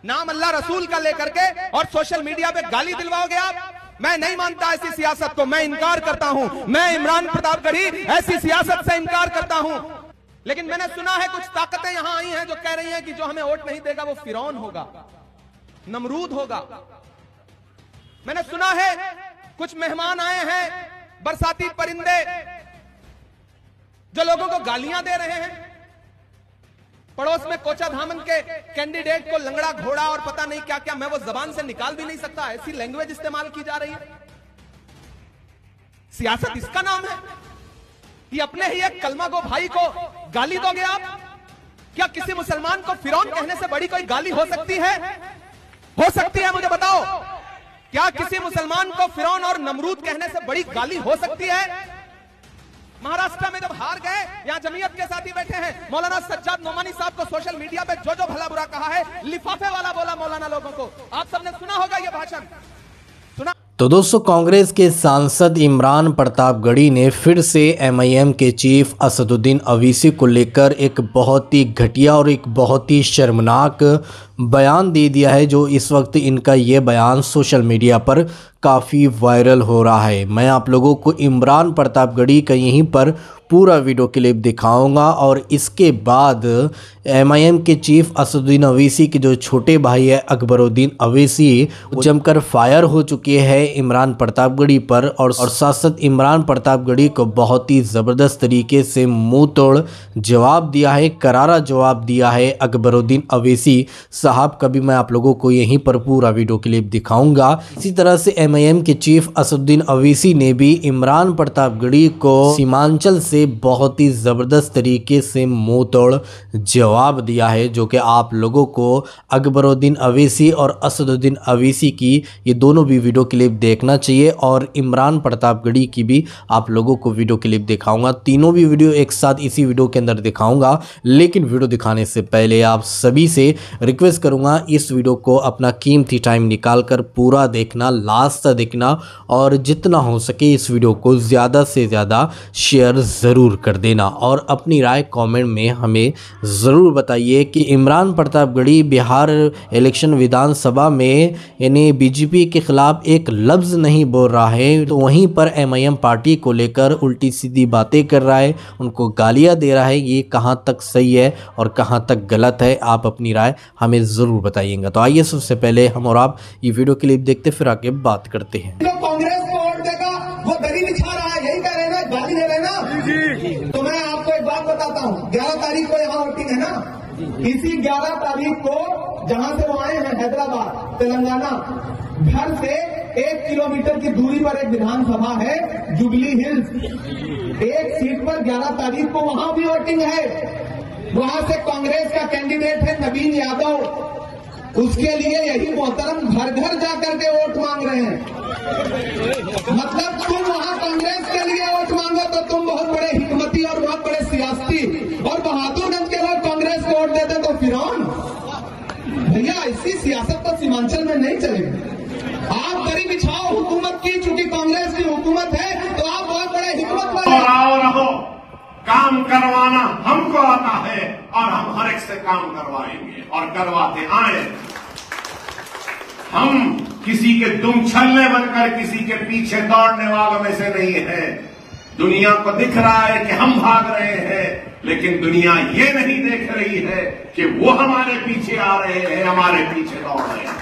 नाम अल्लाह रसूल का लेकर के और सोशल मीडिया पे गाली दिलवाओगे आप। मैं नहीं मानता ऐसी सियासत को, मैं इनकार करता हूं। मैं इमरान प्रतापगढ़ी ऐसी सियासत से इनकार करता हूं। लेकिन मैंने सुना है कुछ ताकतें यहां आई हैं जो कह रही हैं कि जो हमें वोट नहीं देगा वो फिरौन होगा, नमरूद होगा। मैंने सुना है कुछ मेहमान आए हैं, बरसाती परिंदे, जो लोगों को गालियां दे रहे हैं। पड़ोस में कोचा धामन के कैंडिडेट को लंगड़ा घोड़ा और पता नहीं क्या क्या, मैं वो जबान से निकाल भी नहीं सकता, ऐसी लैंग्वेज इस्तेमाल की जा रही है। सियासत इसका नाम है कि अपने ही एक कलमा गो भाई को गाली दोगे आप? क्या किसी मुसलमान को फिरौन कहने से बड़ी कोई गाली हो सकती है? हो सकती है? मुझे बताओ, क्या किसी मुसलमान को फिरौन और नमरूद कहने से बड़ी गाली हो सकती है? महाराष्ट्र में जब हार गए, यहां जमीयत के साथी बैठे हैं, मौलाना सज्जाद नोमानी साहब को सोशल मीडिया पे जो जो भला बुरा कहा है, लिफाफे वाला बोला मौलाना लोगों को। आप सबने सुना होगा ये भाषण, सुना? तो दोस्तों, कांग्रेस के सांसद इमरान प्रतापगढ़ी ने फिर से एमआईएम के चीफ असदुद्दीन अवीसी को लेकर एक बहुत ही घटिया और एक बहुत ही शर्मनाक बयान दे दिया है, जो इस वक्त इनका ये बयान सोशल मीडिया पर काफ़ी वायरल हो रहा है। मैं आप लोगों को इमरान प्रतापगढ़ी का यहीं पर पूरा वीडियो क्लिप दिखाऊंगा और इसके बाद एमआईएम के चीफ असदुद्दीन अवीसी के जो छोटे भाई है अकबरुद्दीन अवीसी, जमकर फायर हो चुके हैं इमरान प्रतापगढ़ी पर। और सांसद इमरान प्रतापगढ़ी को बहुत ही ज़बरदस्त तरीके से मुंह तोड़ जवाब दिया है, करारा जवाब दिया है अकबरुद्दीन अवीसी साहब का भी मैं आप लोगों को यहीं पर पूरा वीडियो क्लिप दिखाऊंगा। इसी तरह से एमआईएम के चीफ असदुद्दीन अवीसी ने भी इमरान प्रतापगढ़ी को सीमांचल से बहुत ही ज़बरदस्त तरीके से मुंह तोड़ जवाब दिया है, जो कि आप लोगों को अकबरुद्दीन अवीसी और असदुद्दीन अवीसी की ये दोनों भी वीडियो क्लिप देखना चाहिए और इमरान प्रतापगढ़ी की भी आप लोगों को वीडियो क्लिप दिखाऊंगा। तीनों भी वीडियो एक साथ इसी वीडियो के अंदर दिखाऊंगा, लेकिन वीडियो दिखाने से पहले आप सभी से रिक्वेस्ट करूंगा इस वीडियो को अपना कीमती टाइम निकाल कर पूरा देखना, लास्ट तक देखना और जितना हो सके इस वीडियो को ज़्यादा से ज़्यादा शेयर ज़रूर कर देना और अपनी राय कमेंट में हमें ज़रूर बताइए कि इमरान प्रतापगढ़ी बिहार इलेक्शन विधानसभा में यानी बीजेपी के खिलाफ एक लफ्ज़ नहीं बोल रहा है, तो वहीं पर एमआईएम पार्टी को लेकर उल्टी सीधी बातें कर रहा है, उनको गालियां दे रहा है। ये कहाँ तक सही है और कहाँ तक गलत है, आप अपनी राय हमें ज़रूर बताइएगा। तो आइए सबसे पहले हम और आप ये वीडियो क्लिप देखते फिर आगे बात करते हैं। जो कांग्रेस को वोट देगा वो दरी बिछा रहा है, यही कह रहे हैं ना, गाली दे रहे हैं ना जी। तो मैं आपको एक बात बताता हूँ, 11 तारीख को यहाँ वोटिंग है ना, इसी 11 तारीख को जहाँ से वो आए हैं हैदराबाद तेलंगाना, घर से 1 किलोमीटर की दूरी पर एक विधानसभा है जुबली हिल्स, एक सीट पर 11 तारीख को वहां भी वोटिंग है। वहां से कांग्रेस का कैंडिडेट है नवीन यादव, उसके लिए यही मोहतरम घर घर जाकर के वोट मांग रहे हैं। मतलब तुम वहां कांग्रेस के लिए वोट मांगो तो तुम बहुत बड़े हिकमती और बहुत बड़े सियासती, और बहादुरगंज के लोग कांग्रेस को वोट देते तो फिरौन। भैया ऐसी सियासत तो सीमांचल में नहीं चलेगी। आप दरी बिछाओ हुकूमत की, चूंकि कांग्रेस की हुकूमत है तो आप बहुत बड़े हिकमत वाले रहो। काम करवाना हमको आता है और हम हर एक से काम करवाएंगे और करवाते आए। हम किसी के दुम छलने बनकर किसी के पीछे दौड़ने वालों में से नहीं है। दुनिया को दिख रहा है कि हम भाग रहे हैं, लेकिन दुनिया ये नहीं देख रही है कि वो हमारे पीछे आ रहे हैं, हमारे पीछे दौड़ रहे हैं।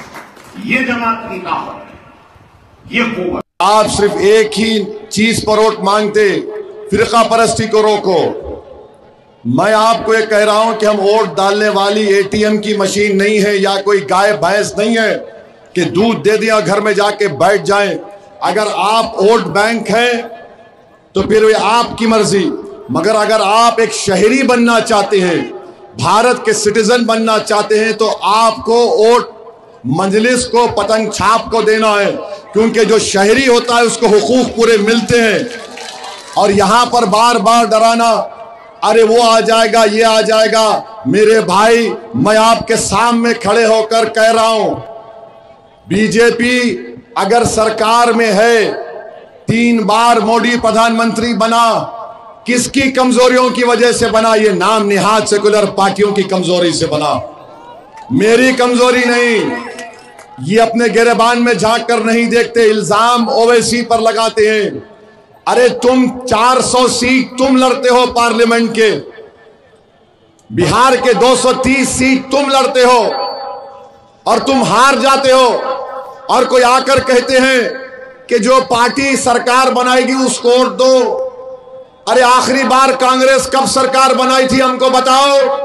ये जमात की ताकत है, ये कुव्वत। आप सिर्फ एक ही चीज पर वोट मांगते, फिरका परस्ती को रोको। मैं आपको ये कह रहा हूं कि हम वोट डालने वाली एटीएम की मशीन नहीं है या कोई गाय भैंस नहीं है कि दूध दे दिया घर में जाके बैठ जाएं। अगर आप वोट बैंक हैं तो फिर ये आपकी मर्जी, मगर अगर आप एक शहरी बनना चाहते हैं, भारत के सिटीजन बनना चाहते हैं, तो आपको वोट मजलिस को, पतंग छाप को देना है, क्योंकि जो शहरी होता है उसको हुकूक पूरे मिलते हैं। और यहां पर बार बार डराना, अरे वो आ जाएगा, ये आ जाएगा। मेरे भाई, मैं आपके सामने खड़े होकर कह रहा हूं, बीजेपी अगर सरकार में है, 3 बार मोदी प्रधानमंत्री बना, किसकी कमजोरियों की वजह से बना? ये नाम निहाद सेकुलर पार्टियों की कमजोरी से बना। मेरी कमजोरी नहीं, ये अपने गिरेबान में झांक कर नहीं देखते, इल्जाम ओवैसी पर लगाते हैं। अरे तुम 400 सीट तुम लड़ते हो पार्लियामेंट के, बिहार के 230 सीट तुम लड़ते हो और तुम हार जाते हो, और कोई आकर कहते हैं कि जो पार्टी सरकार बनाएगी उसको वोट दो। अरे आखिरी बार कांग्रेस कब सरकार बनाई थी हमको बताओ।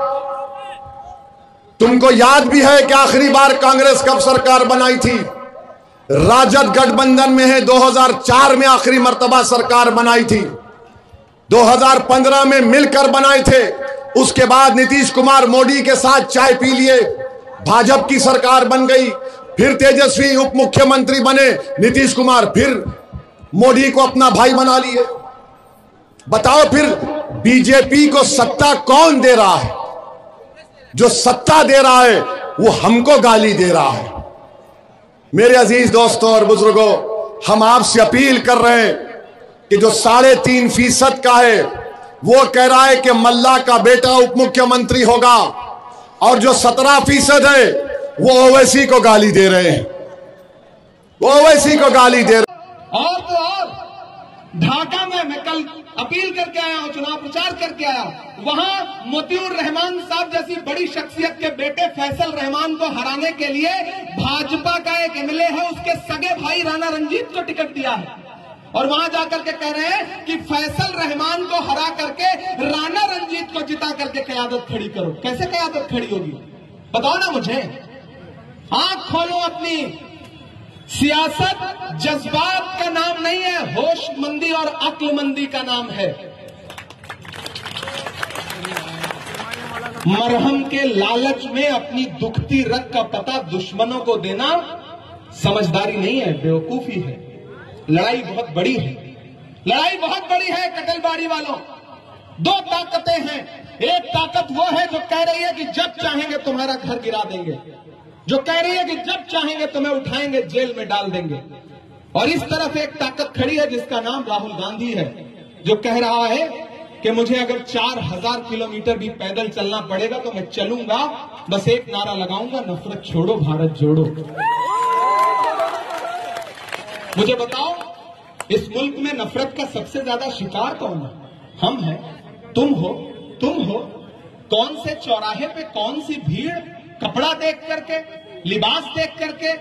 तुमको याद भी है कि आखिरी बार कांग्रेस कब सरकार बनाई थी? राजद गठबंधन में है, 2004 में आखिरी मर्तबा सरकार बनाई थी, 2015 में मिलकर बनाए थे। उसके बाद नीतीश कुमार मोदी के साथ चाय पी लिए, भाजपा की सरकार बन गई, फिर तेजस्वी उप मुख्यमंत्री बने, नीतीश कुमार फिर मोदी को अपना भाई बना लिए। बताओ फिर बीजेपी को सत्ता कौन दे रहा है? जो सत्ता दे रहा है वो हमको गाली दे रहा है। मेरे अजीज दोस्तों और बुजुर्गों, हम आपसे अपील कर रहे हैं कि जो 3.5% का है वो कह रहा है कि मल्ला का बेटा उप मुख्यमंत्री होगा, और जो 17% है वो ओवैसी को गाली दे रहे हैं, वो ओवैसी को गाली दे रहे हैं। और तो और ढाका में मैं कल अपील करके आया हूं, चुनाव प्रचार करके आया, वहां मोतियूर रहमान साहब जैसी बड़ी शख्सियत के बेटे फैसल रहमान को हराने के लिए भाजपा का एक एमएलए है, उसके सगे भाई राणा रंजीत को टिकट दिया है, और वहां जाकर के कह रहे हैं कि फैसल रहमान को हरा करके राणा रंजीत को जिता करके क़यादत खड़ी करो। कैसे क़यादत खड़ी होगी बताओ ना मुझे। आंख खोलो अपनी। सियासत जज्बात का नाम नहीं है, होशमंदी और अक्लमंदी का नाम है। मरहम के लालच में अपनी दुखती रग का पता दुश्मनों को देना समझदारी नहीं है, बेवकूफी है। लड़ाई बहुत बड़ी है, लड़ाई बहुत बड़ी है कटलबाड़ी वालों। दो ताकतें हैं, एक ताकत वो है जो कह रही है कि जब चाहेंगे तुम्हारा घर गिरा देंगे, जो कह रही है कि जब चाहेंगे तुम्हें उठाएंगे जेल में डाल देंगे, और इस तरफ एक ताकत खड़ी है जिसका नाम राहुल गांधी है, जो कह रहा है कि मुझे अगर 4000 किलोमीटर भी पैदल चलना पड़ेगा तो मैं चलूंगा, बस एक नारा लगाऊंगा, नफरत छोड़ो भारत जोड़ो। मुझे बताओ इस मुल्क में नफरत का सबसे ज्यादा शिकार कौन है? हम हैं, तुम हो, तुम हो। कौन से चौराहे पे कौन सी भीड़, कपड़ा देख करके, लिबास देख करके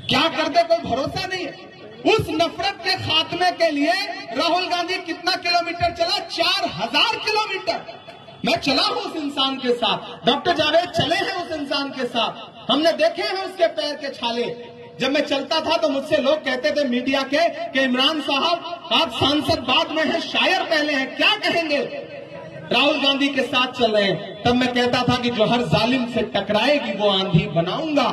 क्या कर दे कोई भरोसा नहीं है। उस नफरत के खात्मे के लिए राहुल गांधी कितना किलोमीटर चला? 4000 किलोमीटर। मैं चला हूं उस इंसान के साथ, डॉक्टर जावेद चले हैं उस इंसान के साथ, हमने देखे हैं उसके पैर के छाले। जब मैं चलता था तो मुझसे लोग कहते थे मीडिया के कि इमरान साहब आप सांसद बाद में हैं, शायर पहले हैं, क्या कहेंगे? राहुल गांधी के साथ चल रहे हैं। तब मैं कहता था कि जो हर जालिम से टकराएगी वो आंधी बनाऊंगा,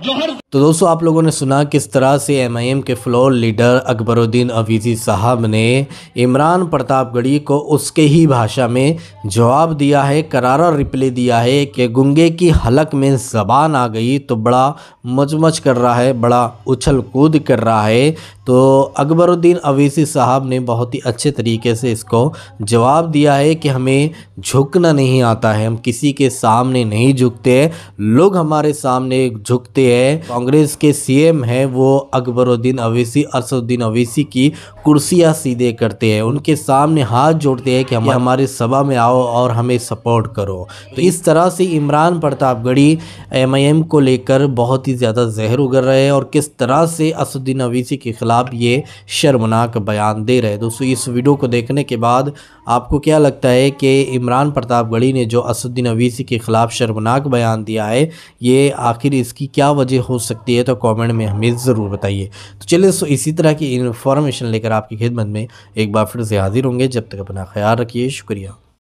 जो हर। तो दोस्तों आप लोगों ने सुना किस तरह से एमआईएम के फ्लोर लीडर अकबरुद्दीन अवीसी साहब ने इमरान प्रतापगढ़ी को उसके ही भाषा में जवाब दिया है, करारा रिप्लाई दिया है कि गुंगे की हलक में ज़बान आ गई तो बड़ा मचमच कर रहा है, बड़ा उछल कूद कर रहा है। तो अकबरुद्दीन अवीसी साहब ने बहुत ही अच्छे तरीके से इसको जवाब दिया है कि हमें झुकना नहीं आता है, हम किसी के सामने नहीं झुकते, लोग हमारे सामने झुकते हैं। कांग्रेस के सीएम हैं वो अकबरुद्दीन अवीसी, असदुद्दीन अवीसी की कुर्सियां सीधे करते हैं, उनके सामने हाथ जोड़ते हैं कि हमारे सभा में आओ और हमें सपोर्ट करो। तो इस तरह से इमरान प्रतापगढ़ी एमआईएम को लेकर बहुत ही ज़्यादा जहर उगल रहे हैं और किस तरह से असदुद्दीन अवीसी के खिलाफ ये शर्मनाक बयान दे रहे हैं। दोस्तों इस वीडियो को देखने के बाद आपको क्या लगता है कि इमरान प्रतापगढ़ी ने जो असदुद्दीन अवीसी के खिलाफ शर्मनाक बयान दिया है, ये आखिर इसकी क्या वजह हो सकती है? तो कमेंट में हमें ज़रूर बताइए। तो चलिए इसी तरह की इन्फॉर्मेशन लेकर आपकी खिदमत में एक बार फिर से हाजिर होंगे। जब तक अपना ख्याल रखिए, शुक्रिया।